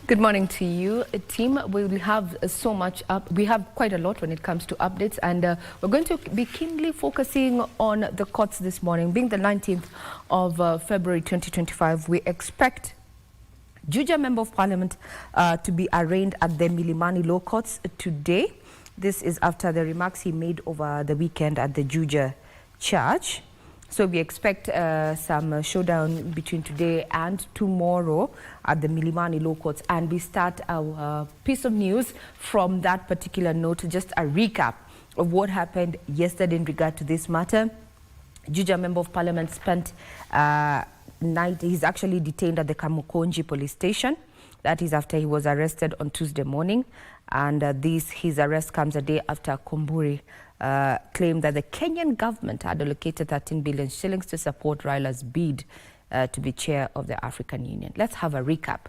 Good morning to you, team. We will have so much up. We have quite a lot when it comes to updates, and we're going to be keenly focusing on the courts this morning. Being the 19th of February 2025, we expect Juja Member of Parliament to be arraigned at the Milimani Law Courts today. This is after the remarks he made over the weekend at the Juja Church. So we expect some showdown between today and tomorrow at the Milimani Law Courts. And we start our piece of news from that particular note, just a recap of what happened yesterday in regard to this matter. Juja Member of Parliament spent night, he's actually detained at the Kamukonji police station. That is after he was arrested on Tuesday morning. And his arrest comes a day after Koimburi claimed that the Kenyan government had allocated 13 billion shillings to support Raila's bid to be chair of the African Union. Let's have a recap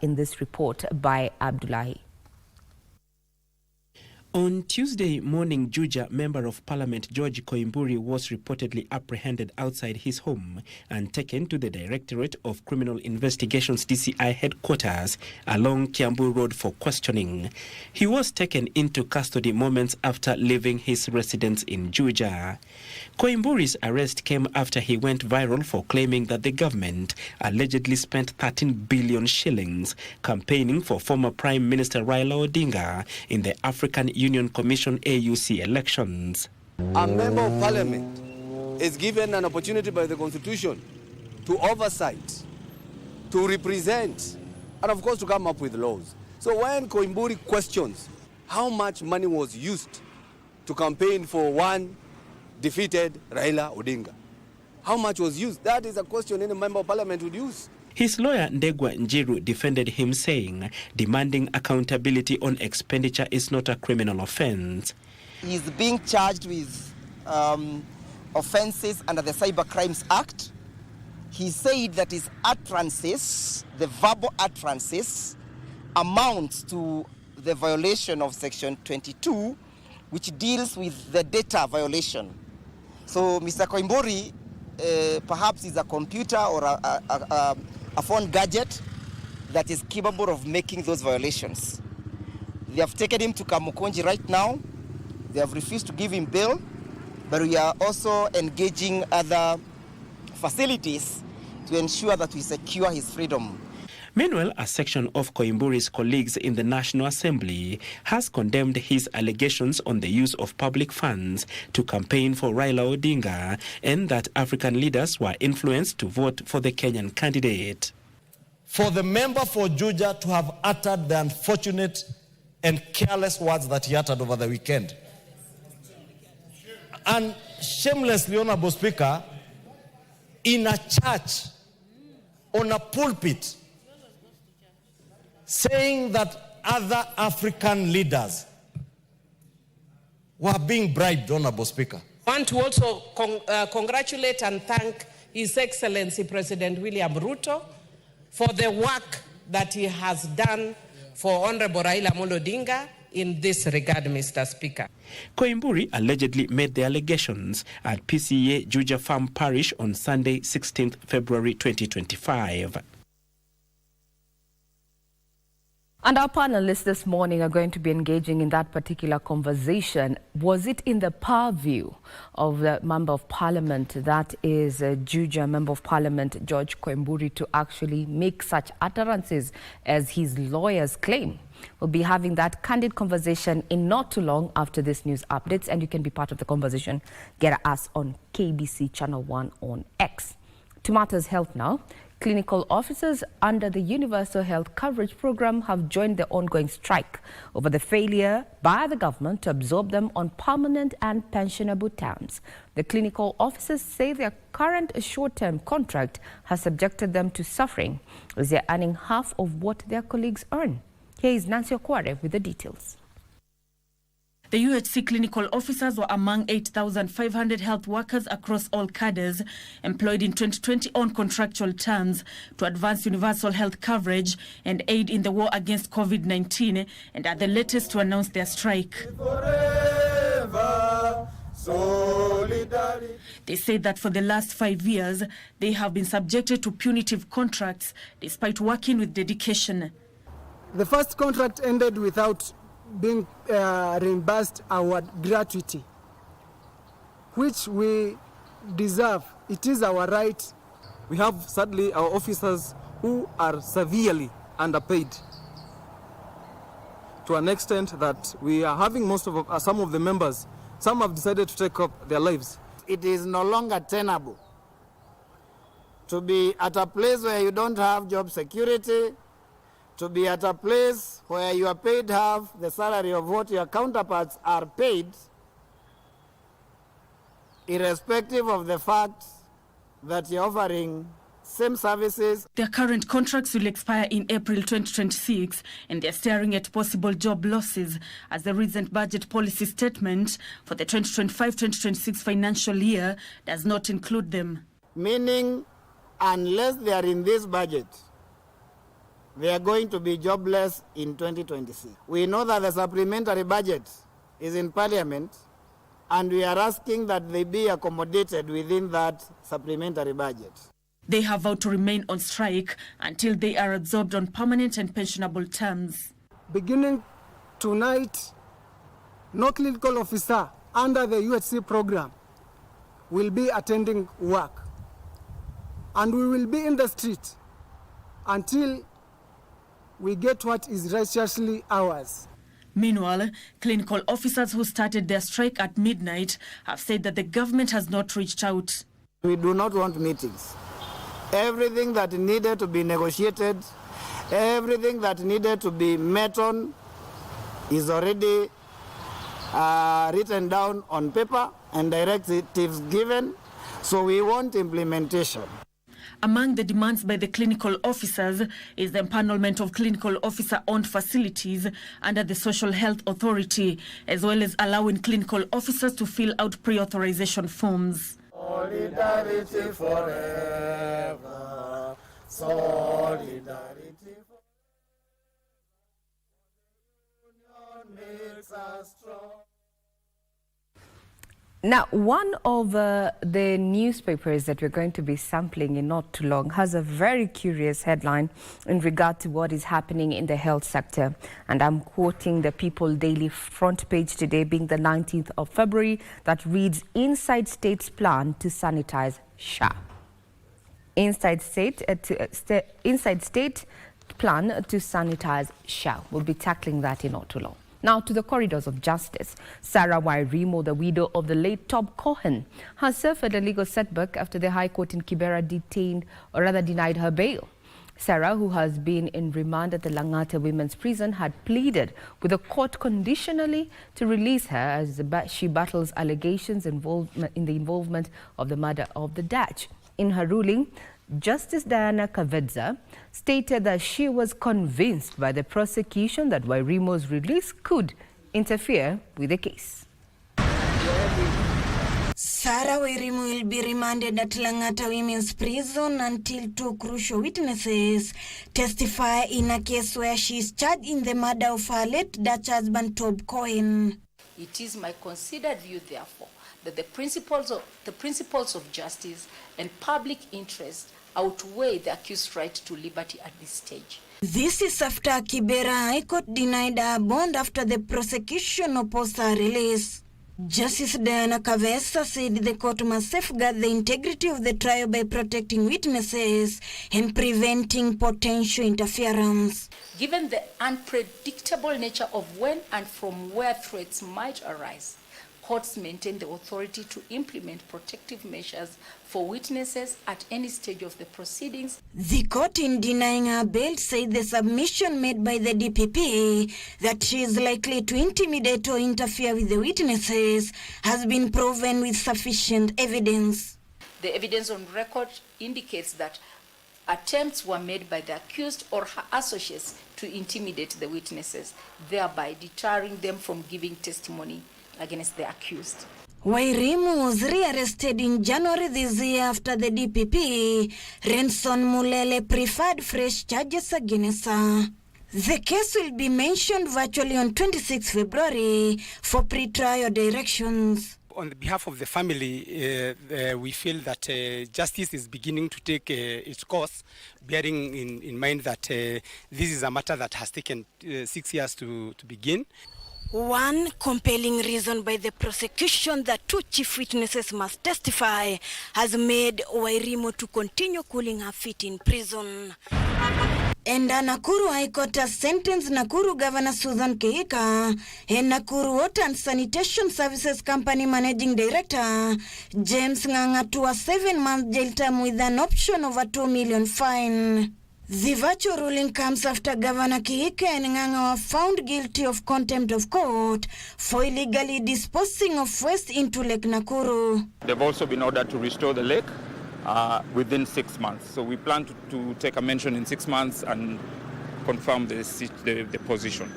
in this report by Abdullahi. On Tuesday morning, Juja Member of Parliament George Koimburi was reportedly apprehended outside his home and taken to the Directorate of Criminal Investigations DCI headquarters along Kiambu Road for questioning. He was taken into custody moments after leaving his residence in Juja. Koimburi's arrest came after he went viral for claiming that the government allegedly spent 13 billion shillings campaigning for former Prime Minister Raila Odinga in the African Union Commission AUC elections. A member of parliament is given an opportunity by the constitution to oversight, to represent, and of course to come up with laws. So when Koimburi questions how much money was used to campaign for one defeated Raila Odinga, how much was used? That is a question any member of parliament would use. His lawyer Ndegwa Njiru defended him, saying demanding accountability on expenditure is not a criminal offense. He is being charged with offenses under the Cyber Crimes Act. He said that his utterances, the verbal utterances, amounts to the violation of Section 22, which deals with the data violation. So Mr. Koimburi perhaps is a computer or a phone gadget that is capable of making those violations. They have taken him to Kamukonji right now. They have refused to give him bail, but we are also engaging other facilities to ensure that we secure his freedom. Meanwhile, a section of Koimburi's colleagues in the National Assembly has condemned his allegations on the use of public funds to campaign for Raila Odinga and that African leaders were influenced to vote for the Kenyan candidate. For the member for Juja to have uttered the unfortunate and careless words that he uttered over the weekend, and shamelessly, Honorable Speaker, in a church, on a pulpit, saying that other African leaders were being bribed, Honorable Speaker. I want to also congratulate and thank His Excellency President William Ruto for the work that he has done for Honorable Raila Amolo Odinga in this regard, Mr. Speaker. Koimburi allegedly made the allegations at PCA Juja Farm Parish on Sunday, 16th February 2025. And our panelists this morning are going to be engaging in that particular conversation. Was it in the purview of the Member of Parliament, that is Juja Member of Parliament George Koimburi, to actually make such utterances as his lawyers claim? We'll be having that candid conversation in not too long after this news updates, and you can be part of the conversation. Get us on KBC Channel 1 on X. To matters health now. Clinical officers under the Universal Health Coverage Program have joined the ongoing strike over the failure by the government to absorb them on permanent and pensionable terms. The clinical officers say their current short-term contract has subjected them to suffering, as they're earning half of what their colleagues earn. Here is Nancy Okware with the details. The UHC clinical officers were among 8,500 health workers across all cadres employed in 2020 on contractual terms to advance universal health coverage and aid in the war against COVID-19, and are the latest to announce their strike. They say that for the last 5 years, they have been subjected to punitive contracts despite working with dedication. The first contract ended without being reimbursed our gratuity, which we deserve. It is our right. We have, sadly, our officers who are severely underpaid to an extent that we are having some of the members, some have decided to take up their lives. It is no longer tenable to be at a place where you don't have job security, to be at a place where you are paid half the salary of what your counterparts are paid, irrespective of the fact that you're offering same services. Their current contracts will expire in April 2026, and they're staring at possible job losses as the recent budget policy statement for the 2025-2026 financial year does not include them. Meaning, unless they are in this budget, they are going to be jobless in 2026. We know that the supplementary budget is in Parliament, and we are asking that they be accommodated within that supplementary budget. They have vowed to remain on strike until they are absorbed on permanent and pensionable terms. Beginning tonight, no clinical officer under the UHC program will be attending work. And we will be in the street until we get what is righteously ours. Meanwhile, clinical officers who started their strike at midnight have said that the government has not reached out. We do not want meetings. Everything that needed to be negotiated, everything that needed to be met on is already written down on paper and directives given, so we want implementation. Among the demands by the clinical officers is the empanelment of clinical officer-owned facilities under the Social Health Authority, as well as allowing clinical officers to fill out pre-authorization forms. Solidarity forever. Solidarity forever. Union makes us strong. Now, one of the newspapers that we're going to be sampling in not too long has a very curious headline in regard to what is happening in the health sector. And I'm quoting the People Daily front page today, being the 19th of February, that reads, Inside State's plan to sanitize SHA. Inside State plan to sanitize SHA. We'll be tackling that in not too long. Now to the corridors of justice. Sarah Wairimo, the widow of the late Tob Cohen, has suffered a legal setback after the High Court in Kibera denied her bail. Sarah, who has been in remand at the Langata Women's Prison, had pleaded with the court conditionally to release her as she battles allegations in the involvement of the murder of the Dutch. In her ruling, Justice Diana Kavedza stated that she was convinced by the prosecution that Wairimo's release could interfere with the case. Sarah Wairimo will be remanded at Langata Women's Prison until two crucial witnesses testify in a case where she is charged in the murder of her late Dutch husband Tob Cohen. It is my considered view, therefore, that the principles of justice and public interest outweigh the accused's right to liberty at this stage. This is after Kibera High Court denied her bond after the prosecution opposed her release. Justice Diana Kavesa said the court must safeguard the integrity of the trial by protecting witnesses and preventing potential interference. Given the unpredictable nature of when and from where threats might arise, courts maintain the authority to implement protective measures for witnesses at any stage of the proceedings. The court, in denying her bail, said the submission made by the DPP that she is likely to intimidate or interfere with the witnesses has been proven with sufficient evidence. The evidence on record indicates that attempts were made by the accused or her associates to intimidate the witnesses, thereby deterring them from giving testimony against the accused. Wairimo was rearrested in January this year after the DPP, Renson Mulele, preferred fresh charges against her. The case will be mentioned virtually on 26 February for pre-trial directions. On the behalf of the family, we feel that justice is beginning to take its course, bearing in mind that this is a matter that has taken 6 years to begin. One compelling reason by the prosecution that 2 chief witnesses must testify has made Wairimu to continue cooling her feet in prison. And Nakuru High Court has sentenced Nakuru Governor Susan Kihika and Nakuru Water and Sanitation Services Company Managing Director James Nganga to a 7-month jail term with an option of a 2 million fine. The virtual ruling comes after Governor Kihika and Nganga were found guilty of contempt of court for illegally disposing of waste into Lake Nakuru. They've also been ordered to restore the lake within 6 months. So we plan to take a mention in 6 months and confirm the position.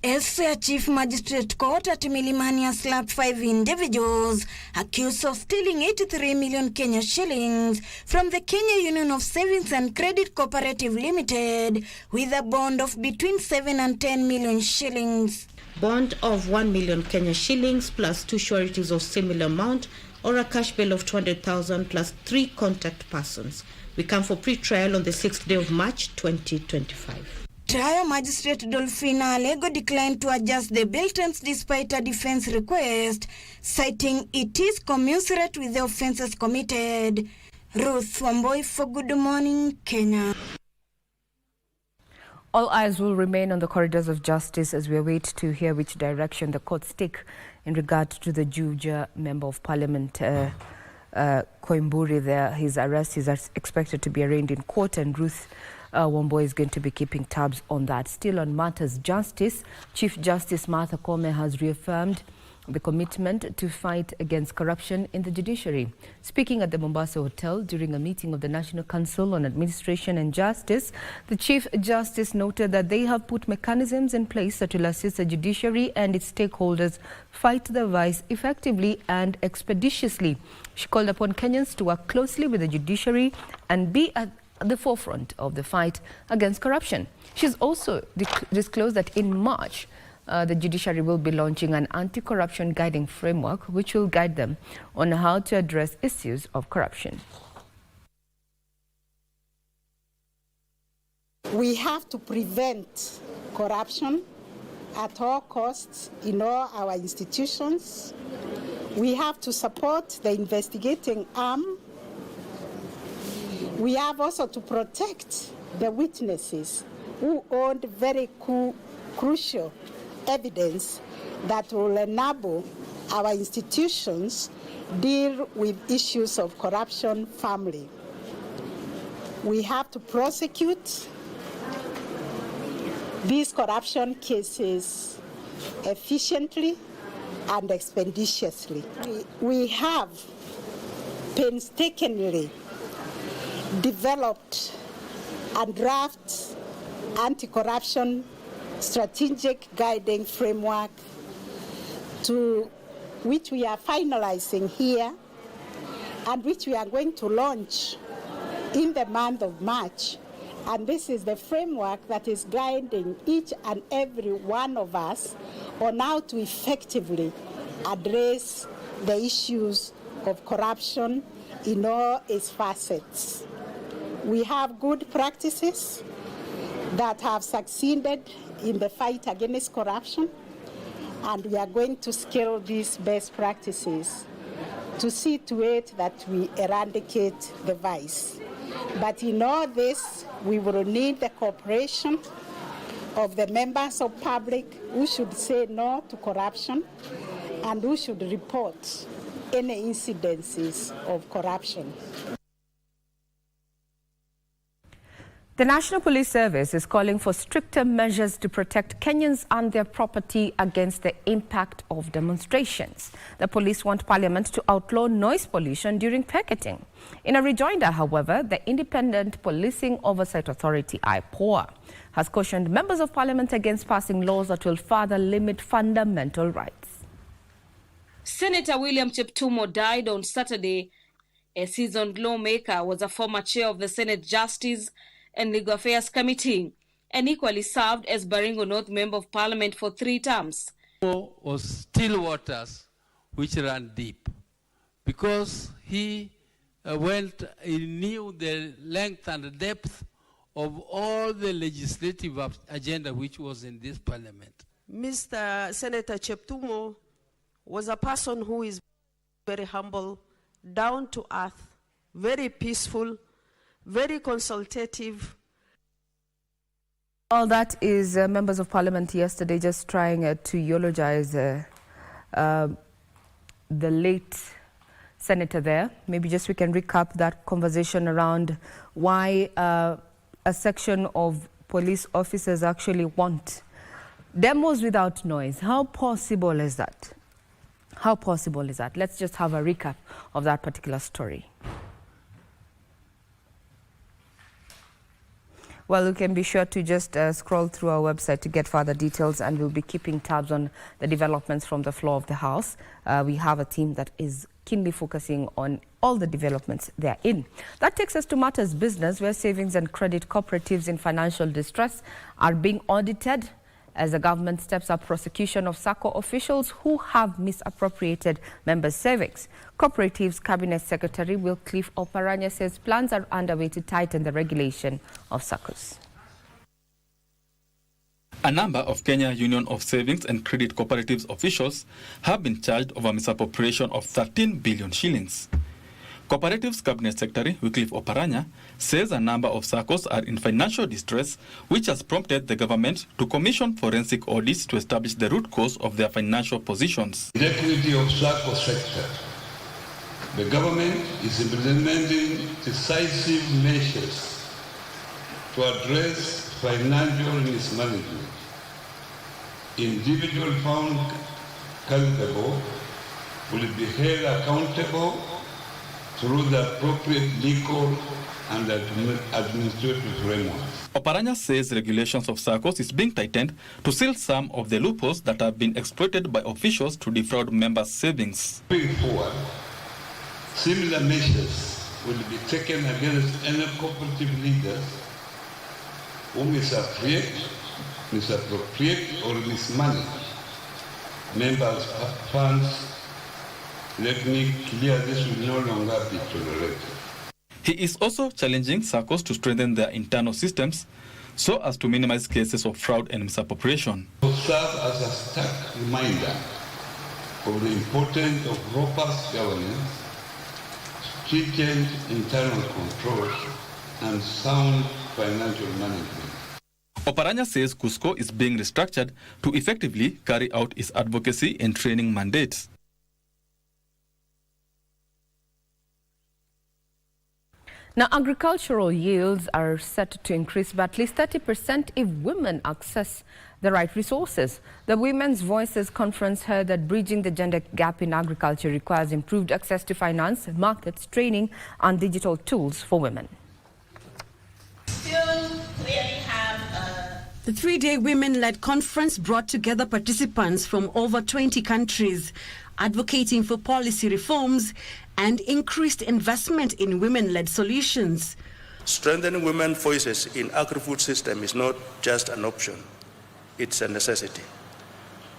Elsewhere, Chief Magistrate Court at Milimani has slapped 5 individuals accused of stealing 83 million Kenya shillings from the Kenya Union of Savings and Credit Cooperative Limited with a bond of between 7 and 10 million shillings. Bond of 1 million Kenya shillings plus 2 sureties of similar amount or a cash bail of 200,000 plus 3 contact persons. We come for pre-trial on the 6th day of March 2025. Trial Magistrate Dolphina Alego declined to adjust the bail terms despite a defense request, citing it is commensurate with the offenses committed. Ruth Wamboi for Good Morning, Kenya. All eyes will remain on the corridors of justice as we await to hear which direction the courts take in regard to the Juja Member of Parliament, Koimburi. There, his arrest is expected to be arraigned in court, and Ruth Wamboi is going to be keeping tabs on that. Still on matters justice, Chief Justice Martha Koome has reaffirmed the commitment to fight against corruption in the judiciary. Speaking at the Mombasa Hotel during a meeting of the National Council on Administration and Justice, the Chief Justice noted that they have put mechanisms in place that will assist the judiciary and its stakeholders fight the vice effectively and expeditiously. She called upon Kenyans to work closely with the judiciary and be at the forefront of the fight against corruption. She's also disclosed that in March, the judiciary will be launching an anti-corruption guiding framework which will guide them on how to address issues of corruption. We have to prevent corruption at all costs in all our institutions. We have to support the investigating arm. We have also to protect the witnesses who owned very crucial evidence that will enable our institutions deal with issues of corruption firmly. We have to prosecute these corruption cases efficiently and expeditiously. We have painstakingly developed and draft anti-corruption strategic guiding framework to which we are finalizing here and which we are going to launch in the month of March. And this is the framework that is guiding each and every one of us on how to effectively address the issues of corruption in all its facets. We have good practices that have succeeded in the fight against corruption, and we are going to scale these best practices to see to it that we eradicate the vice. But in all this, we will need the cooperation of the members of public who should say no to corruption and who should report any incidences of corruption. The National Police Service is calling for stricter measures to protect Kenyans and their property against the impact of demonstrations. The police want Parliament to outlaw noise pollution during picketing. In a rejoinder, however, the Independent Policing Oversight Authority, IPOA, has cautioned members of Parliament against passing laws that will further limit fundamental rights. Senator William Cheptumo died on Saturday. A seasoned lawmaker, was a former chair of the Senate Justice and Legal Affairs Committee and equally served as Baringo North Member of Parliament for 3 terms. Was still waters which ran deep, because he he knew the length and depth of all the legislative agenda which was in this parliament. Mr. Senator Cheptumo was a person who is very humble, down to earth, very peaceful, very consultative. All that is members of parliament yesterday just trying to eulogize the late senator there. Maybe just we can recap that conversation around why a section of police officers actually want demos without noise. How possible is that? How possible is that? Let's just have a recap of that particular story. Well, you can be sure to just scroll through our website to get further details, and we'll be keeping tabs on the developments from the floor of the House. We have a team that is keenly focusing on all the developments therein. That takes us to matters business, where savings and credit cooperatives in financial distress are being audited as the government steps up prosecution of SACCO officials who have misappropriated members' savings. Cooperatives Cabinet Secretary Wycliffe Oparanya says plans are underway to tighten the regulation of SACCOs. A number of Kenya Union of Savings and Credit Cooperatives officials have been charged over misappropriation of 13 billion shillings. Cooperatives Cabinet Secretary Wycliffe Oparanya says a number of SACCOs are in financial distress, which has prompted the government to commission forensic audits to establish the root cause of their financial positions. The equity of SACCO sector, the government is implementing decisive measures to address financial mismanagement. Individuals found culpable will be held accountable through the appropriate legal and administrative framework. Oparanya says regulations of SACCOs is being tightened to seal some of the loopholes that have been exploited by officials to defraud members' savings. Moving forward, similar measures will be taken against any cooperative leaders who misappropriate or mismanage members' funds. Let me clear, this will no longer be tolerated. He is also challenging SACCOs to strengthen their internal systems so as to minimize cases of fraud and misappropriation. To serve as a stark reminder of the importance of robust governance, stringent internal controls, and sound financial management. Oparanya says Cusco is being restructured to effectively carry out its advocacy and training mandates. Now, agricultural yields are set to increase by at least 30% if women access the right resources. The Women's Voices Conference heard that bridging the gender gap in agriculture requires improved access to finance, markets, training, and digital tools for women. The three-day women-led conference brought together participants from over 20 countries, advocating for policy reforms and increased investment in women-led solutions. Strengthening women's voices in agri-food system is not just an option, it's a necessity.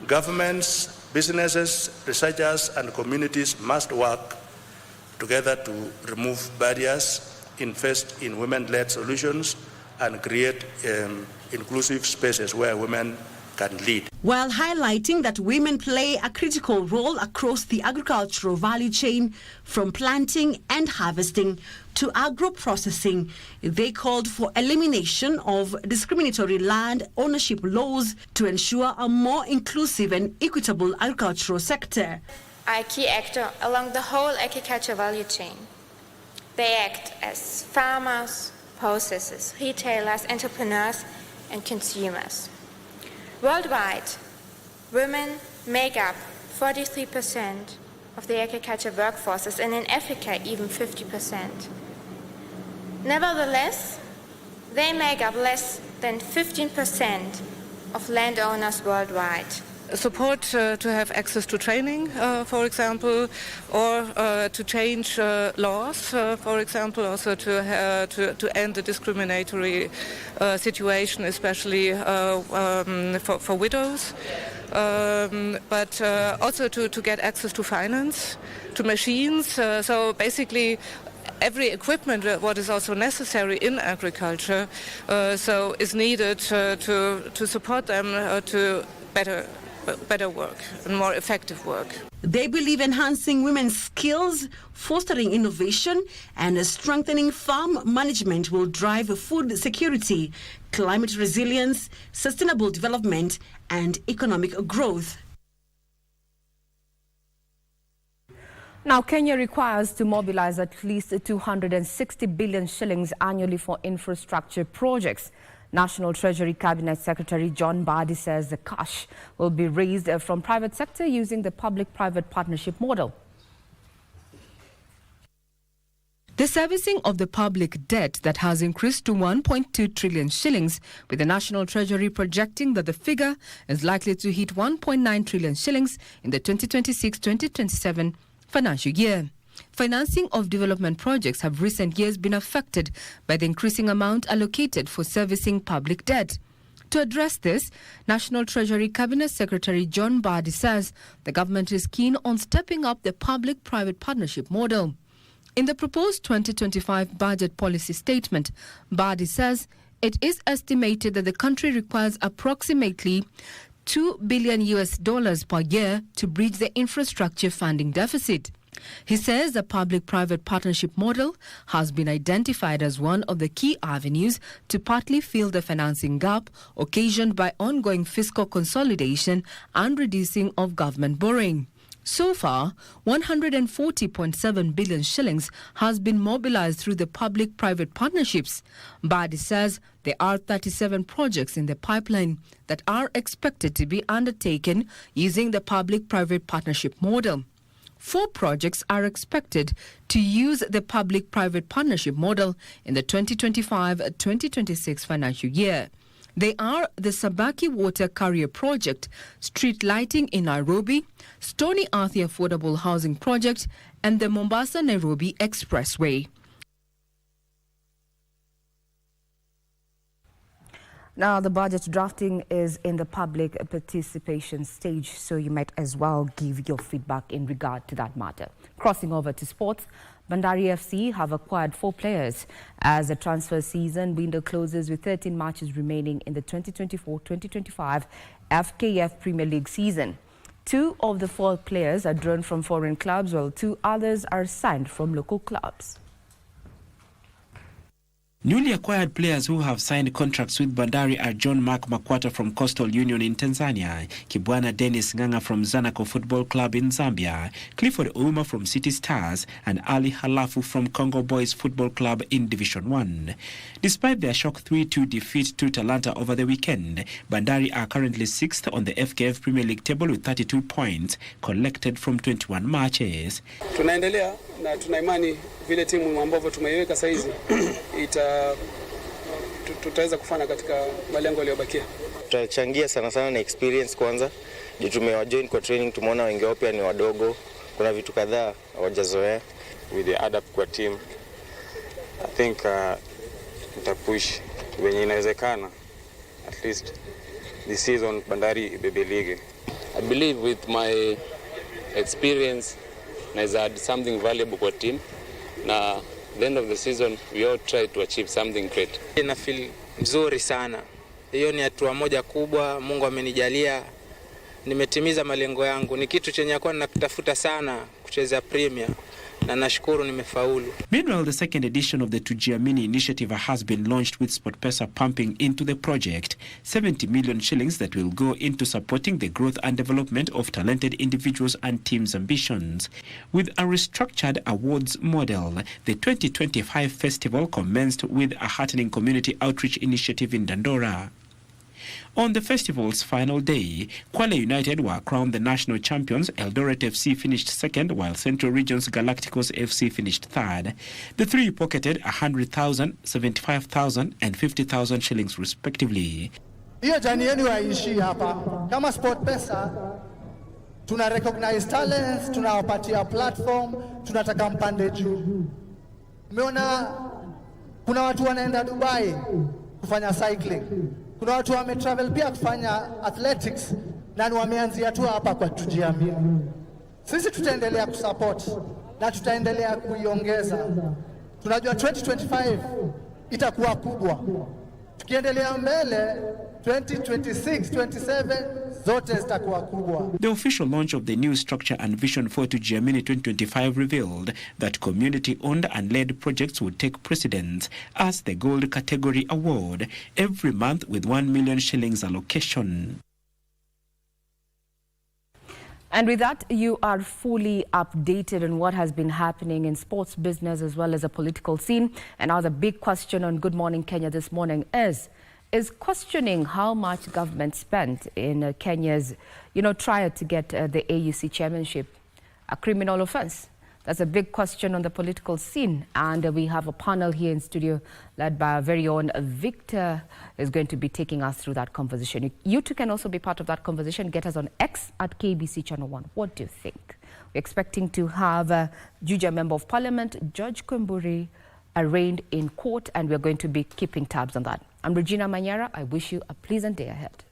Governments, businesses, researchers and communities must work together to remove barriers, invest in women-led solutions and create inclusive spaces where women can lead. While highlighting that women play a critical role across the agricultural value chain, from planting and harvesting to agro-processing, they called for elimination of discriminatory land ownership laws to ensure a more inclusive and equitable agricultural sector. Are a key actor along the whole agriculture value chain. They act as farmers, processors, retailers, entrepreneurs, and consumers. Worldwide, women make up 43% of the agriculture workforces, and in Africa, even 50%. Nevertheless, they make up less than 15% of landowners worldwide. Support to have access to training, for example, or to change laws, for example, also to end the discriminatory situation, especially for widows. but also to get access to finance, to machines. So basically, every equipment what is also necessary in agriculture so is needed to support them to better work and more effective work. They believe enhancing women's skills, fostering innovation, and strengthening farm management will drive food security, climate resilience, sustainable development, and economic growth. Now, Kenya requires to mobilize at least 260 billion shillings annually for infrastructure projects. National Treasury Cabinet Secretary John Mbadi says the cash will be raised from private sector using the public-private partnership model. The servicing of the public debt that has increased to 1.2 trillion shillings, with the National Treasury projecting that the figure is likely to hit 1.9 trillion shillings in the 2026-2027 financial year. Financing of development projects have recent years been affected by the increasing amount allocated for servicing public debt. To address this, National Treasury Cabinet Secretary John Mbadi says the government is keen on stepping up the public-private partnership model. In the proposed 2025 budget policy statement, Mbadi says it is estimated that the country requires approximately $2 billion per year to bridge the infrastructure funding deficit. He says the public-private partnership model has been identified as one of the key avenues to partly fill the financing gap occasioned by ongoing fiscal consolidation and reducing of government borrowing. So far, 140.7 billion shillings has been mobilized through the public-private partnerships. Mbadi says there are 37 projects in the pipeline that are expected to be undertaken using the public-private partnership model. 4 projects are expected to use the public-private partnership model in the 2025-2026 financial year. They are the Sabaki Water Carrier Project, street lighting in Nairobi, Stony Athi Affordable Housing Project, and the Mombasa-Nairobi Expressway. Now, the budget drafting is in the public participation stage, so you might as well give your feedback in regard to that matter. Crossing over to sports, Bandari FC have acquired 4 players as the transfer season window closes with 13 matches remaining in the 2024-2025 FKF Premier League season. 2 of the 4 players are drawn from foreign clubs, while 2 others are signed from local clubs. Newly acquired players who have signed contracts with Bandari are John Mark Makwata from Coastal Union in Tanzania, Kibwana Dennis Nganga from Zanaco Football Club in Zambia, Clifford Ouma from City Stars, and Ali Halafu from Congo Boys Football Club in Division 1. Despite their shock 3-2 defeat to Talanta over the weekend, Bandari are currently 6th on the FKF Premier League table with 32 points collected from 21 matches. Tunaendelea na tuna imani vile timu ambavyo tumeiweka sasa hizi tutaweza kufanya katika malengo yaliyobakia. Tutachangia sana na experience kwanza. Ndio tumewajoin kwa training, tumeona wengi wao pia ni wadogo. Kuna vitu kadhaa hawajazoea. With the adapt kwa team, I think nitapush wenye inawezekana. At least this season Bandari ibebe league. I believe with my experience I've had something valuable kwa team. Na the end of the season we all try to achieve something great. Na feel mzuri sana. Hiyo ni hatua moja kubwa, Mungu amenijalia nimetimiza malengo yangu. Ni kitu chenye kwa nakitafuta sana kucheza Premier. Na nashukuru nimefaulu. Meanwhile, the second edition of the Tujiamini initiative has been launched with SportPesa pumping into the project 70 million shillings that will go into supporting the growth and development of talented individuals and teams' ambitions. With a restructured awards model, the 2025 festival commenced with a heartening community outreach initiative in Dandora. On the festival's final day, Kwale United were crowned the national champions. Eldoret FC finished second, while Central Region's Galacticos FC finished third. The 3 pocketed 100,000, 75,000 and 50,000 shillings respectively. Hiyo jani yenu haishi hapa. Kama SportPesa tuna recognize talents, tunawapatia platform, tunataka mpande juu. Umeona kuna watu wanaenda Dubai kufanya cycling. Kuna watu wametravel pia kufanya athletics na wameanzia tu hapa kwa tujiamini. Sisi tutaendelea kusupport na tutaendelea kuiongeza. Tunajua 2025 itakuwa kubwa. Tukiendelea mbele 2026, 27 zote zitakuwa kubwa. The official launch of the new structure and vision for Tujiamini 2025 revealed that community-owned and led projects would take precedence as the gold category award every month with 1 million shillings allocation. And with that, you are fully updated on what has been happening in sports business as well as the political scene. And now the big question on Good Morning Kenya this morning is questioning how much government spent in Kenya's, trial to get the AUC chairmanship a criminal offense. That's a big question on the political scene. And we have a panel here in studio led by our very own Victor is going to be taking us through that conversation. You too can also be part of that conversation. Get us on X at KBC Channel 1. What do you think? We're expecting to have Juja Member of Parliament, Judge Kwemburi, arraigned in court, and we're going to be keeping tabs on that. I'm Regina Manyara. I wish you a pleasant day ahead.